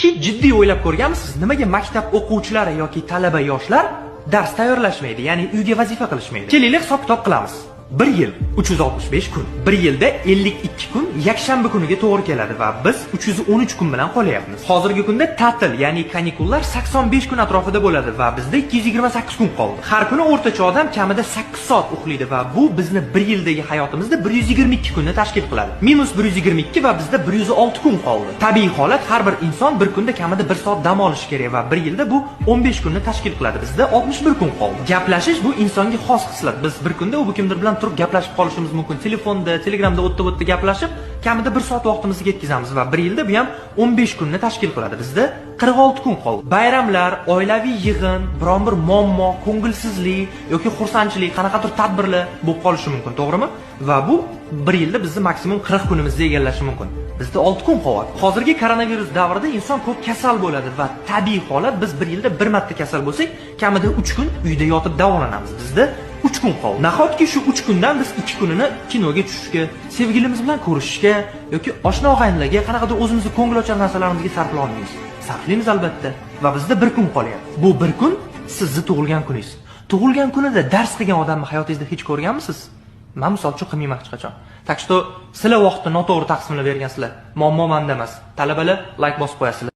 Hech jiddiy o'ylab ko'rganmisiz, nimaga maktab o'quvchilari yoki talaba yoshlar dars tayyorlashmaydi, ya'ni uyga vazifa qilishmaydi? Kelaylik hisob-kitob qilamiz. 1 yil 365 kun. 1 yilda 52 kun yakshanba kuniga to'g'ri keladi va biz 313 kun bilan qolyapmiz. Hozirgi kunda ta'til, ya'ni kanikullar 85 kun atrofida bo'ladi va bizda 228 kun qoldi. Har kuni o'rtacha odam kamida 8 soat uxlaydi va bu bizni 1 yildagi hayotimizda 122 kunni tashkil qiladi. Minus 122 va bizda 106 kun qoldi. Tabiiy holat, har bir inson bir kunda kamida 1 soat dam olishi kerak va 1 yilda bu 15 kunni tashkil qiladi. Bizda 61 kun qoldi. Gaplashish bu insonga xos xislat. Biz bir kunda u kimdir bilan turib gaplashib qolishimiz mumkin. Telefonda, Telegramda o'tda gaplashib, kamida 1 soat vaqtimizni ketkazamiz va 1 yilda bu ham 15 kunni tashkil qiladi. Bizda 46 kun qoldi. Bayramlar, oilaviy yig'in, biron bir muammo, ko'ngilsizlik yoki xursandchilik, qanaqadir tadbirlar bo'lib qolishi mumkin, to'g'rimi? Va bu 1 yilda bizni maksimum 40 kunimizni egallashi mumkin. Bizda 6 kun qoladi. Hozirgi koronavirus davrida inson ko'p kasal bo'ladi va tabiiy holat, biz 1 yilda 1 marta kasal bo'lsak, kamida 3 kun uyda yotib davolanamiz. Bizda 3 kun qoldi. Nahotki shu 3 kundan biz 2 kunini kinoga tushishga, sevgilimiz bilan ko'rishishga yoki oshna og'aynilarga, qanaqadir o'zimizni ko'ngilochar narsalarimizga sarflay olmaymiz. Sarflaymiz albatta va bizda 1 kun qolyapti. Bu 1 kun sizni tug'ilgan kuningiz. Tug'ilgan kunida dars qilgan odamni hayotingizda hech ko'rganmisiz? Men misol uchun qilmayman hech qachon. Tak что sizlar vaqtni noto'g'ri taqsimlab bergansizlar. Muammo menda emas. Talabalar like bosib qo'yasizlar.